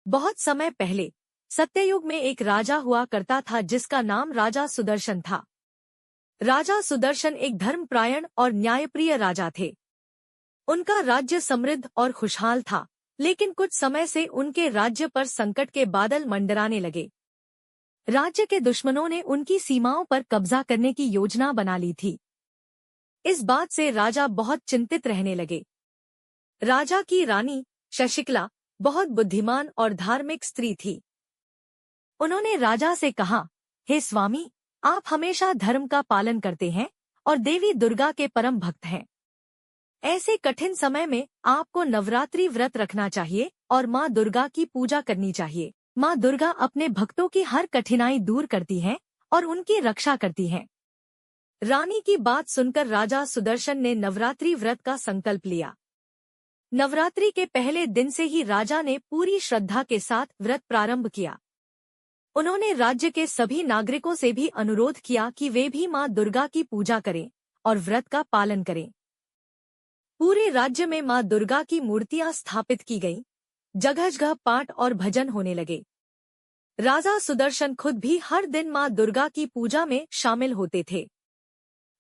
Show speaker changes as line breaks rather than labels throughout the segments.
बहुत समय पहले सत्ययुग में एक राजा हुआ करता था जिसका नाम राजा सुदर्शन था। राजा सुदर्शन एक धर्मपरायण और न्यायप्रिय राजा थे। उनका राज्य समृद्ध और खुशहाल था, लेकिन कुछ समय से उनके राज्य पर संकट के बादल मंडराने लगे। राज्य के दुश्मनों ने उनकी सीमाओं पर कब्जा करने की योजना बना ली थी। इस बात से राजा बहुत चिंतित रहने लगे। राजा की रानी शशिकला बहुत बुद्धिमान और धार्मिक स्त्री थी। उन्होंने राजा से कहा, हे स्वामी, आप हमेशा धर्म का पालन करते हैं और देवी दुर्गा के परम भक्त हैं। ऐसे कठिन समय में आपको नवरात्रि व्रत रखना चाहिए और माँ दुर्गा की पूजा करनी चाहिए। माँ दुर्गा अपने भक्तों की हर कठिनाई दूर करती हैं और उनकी रक्षा करती हैं। रानी की बात सुनकर राजा सुदर्शन ने नवरात्रि व्रत का संकल्प लिया। नवरात्रि के पहले दिन से ही राजा ने पूरी श्रद्धा के साथ व्रत प्रारंभ किया। उन्होंने राज्य के सभी नागरिकों से भी अनुरोध किया कि वे भी मां दुर्गा की पूजा करें और व्रत का पालन करें। पूरे राज्य में मां दुर्गा की मूर्तियां स्थापित की गईं। जगह जगह पाठ और भजन होने लगे। राजा सुदर्शन खुद भी हर दिन मां दुर्गा की पूजा में शामिल होते थे।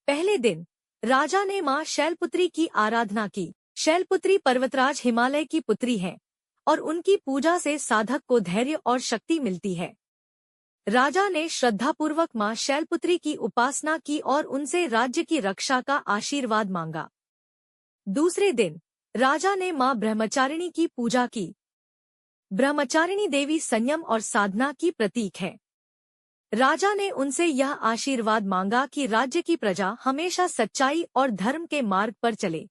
पहले दिन राजा ने मां शैलपुत्री की आराधना की। शैलपुत्री पर्वतराज हिमालय की पुत्री है और उनकी पूजा से साधक को धैर्य और शक्ति मिलती है। राजा ने श्रद्धापूर्वक मां शैलपुत्री की उपासना की और उनसे राज्य की रक्षा का आशीर्वाद मांगा। दूसरे दिन राजा ने मां ब्रह्मचारिणी की पूजा की। ब्रह्मचारिणी देवी संयम और साधना की प्रतीक है। राजा ने उनसे यह आशीर्वाद मांगा कि राज्य की प्रजा हमेशा सच्चाई और धर्म के मार्ग पर चले।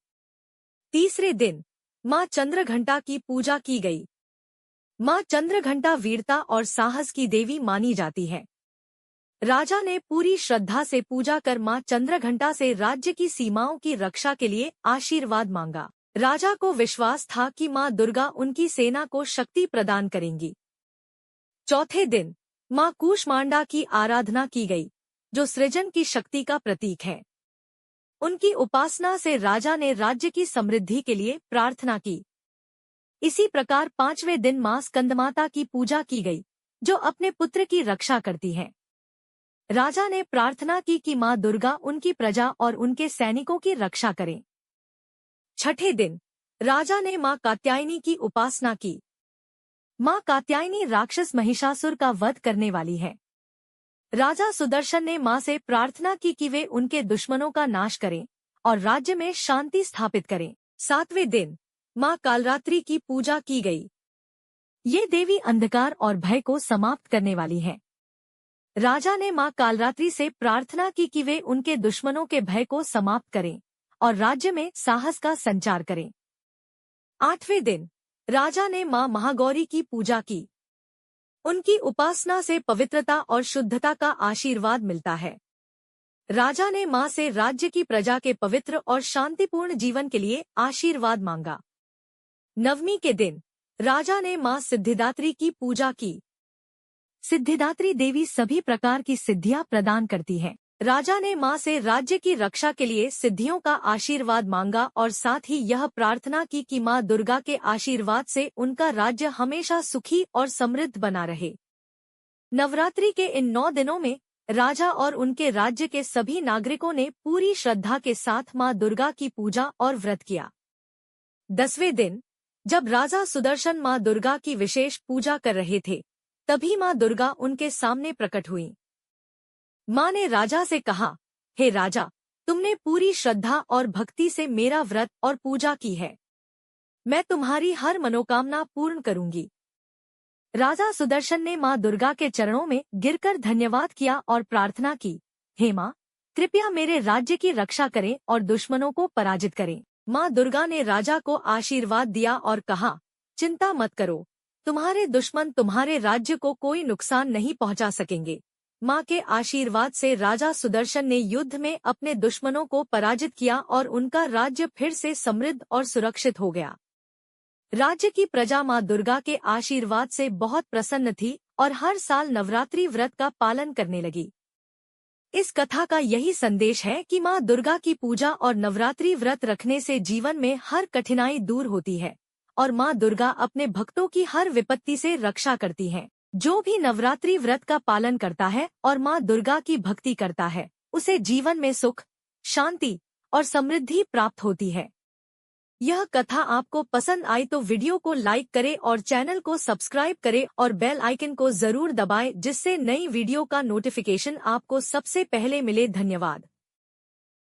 तीसरे दिन मां चंद्रघंटा की पूजा की गई। मां चंद्रघंटा वीरता और साहस की देवी मानी जाती है। राजा ने पूरी श्रद्धा से पूजा कर मां चंद्रघंटा से राज्य की सीमाओं की रक्षा के लिए आशीर्वाद मांगा। राजा को विश्वास था कि मां दुर्गा उनकी सेना को शक्ति प्रदान करेंगी। चौथे दिन मां कूष्मांडा की आराधना की गई, जो सृजन की शक्ति का प्रतीक है। उनकी उपासना से राजा ने राज्य की समृद्धि के लिए प्रार्थना की। इसी प्रकार पांचवें दिन मां स्कंदमाता की पूजा की गई, जो अपने पुत्र की रक्षा करती है। राजा ने प्रार्थना की कि मां दुर्गा उनकी प्रजा और उनके सैनिकों की रक्षा करें। छठे दिन राजा ने मां कात्यायनी की उपासना की। मां कात्यायनी राक्षस महिषासुर का वध करने वाली है। राजा सुदर्शन ने मां से प्रार्थना की कि वे उनके दुश्मनों का नाश करें और राज्य में शांति स्थापित करें। सातवें दिन मां कालरात्रि की पूजा की गई। ये देवी अंधकार और भय को समाप्त करने वाली है। राजा ने मां कालरात्रि से प्रार्थना की कि वे उनके दुश्मनों के भय को समाप्त करें और राज्य में साहस का संचार करें। आठवें दिन राजा ने मां महागौरी की पूजा की। उनकी उपासना से पवित्रता और शुद्धता का आशीर्वाद मिलता है। राजा ने मां से राज्य की प्रजा के पवित्र और शांतिपूर्ण जीवन के लिए आशीर्वाद मांगा। नवमी के दिन राजा ने मां सिद्धिदात्री की पूजा की। सिद्धिदात्री देवी सभी प्रकार की सिद्धियां प्रदान करती है। राजा ने मां से राज्य की रक्षा के लिए सिद्धियों का आशीर्वाद मांगा और साथ ही यह प्रार्थना की कि मां दुर्गा के आशीर्वाद से उनका राज्य हमेशा सुखी और समृद्ध बना रहे। नवरात्रि के इन 9 दिनों में राजा और उनके राज्य के सभी नागरिकों ने पूरी श्रद्धा के साथ मां दुर्गा की पूजा और व्रत किया। 10वें दिन जब राजा सुदर्शन मां दुर्गा की विशेष पूजा कर रहे थे, तभी मां दुर्गा उनके सामने प्रकट हुई। मां ने राजा से कहा, हे राजा, तुमने पूरी श्रद्धा और भक्ति से मेरा व्रत और पूजा की है। मैं तुम्हारी हर मनोकामना पूर्ण करूंगी। राजा सुदर्शन ने मां दुर्गा के चरणों में गिरकर धन्यवाद किया और प्रार्थना की, हे मां, कृपया मेरे राज्य की रक्षा करें और दुश्मनों को पराजित करें। मां दुर्गा ने राजा को आशीर्वाद दिया और कहा, चिंता मत करो, तुम्हारे दुश्मन तुम्हारे राज्य को कोई नुकसान नहीं पहुंचा सकेंगे। मां के आशीर्वाद से राजा सुदर्शन ने युद्ध में अपने दुश्मनों को पराजित किया और उनका राज्य फिर से समृद्ध और सुरक्षित हो गया। राज्य की प्रजा मां दुर्गा के आशीर्वाद से बहुत प्रसन्न थी और हर साल नवरात्रि व्रत का पालन करने लगी। इस कथा का यही संदेश है कि मां दुर्गा की पूजा और नवरात्रि व्रत रखने से जीवन में हर कठिनाई दूर होती है और माँ दुर्गा अपने भक्तों की हर विपत्ति से रक्षा करती हैं। जो भी नवरात्रि व्रत का पालन करता है और माँ दुर्गा की भक्ति करता है, उसे जीवन में सुख, शांति और समृद्धि प्राप्त होती है। यह कथा आपको पसंद आई तो वीडियो को लाइक करें और चैनल को सब्सक्राइब करें और बेल आइकन को जरूर दबाएं, जिससे नई वीडियो का नोटिफिकेशन आपको सबसे पहले मिले। धन्यवाद।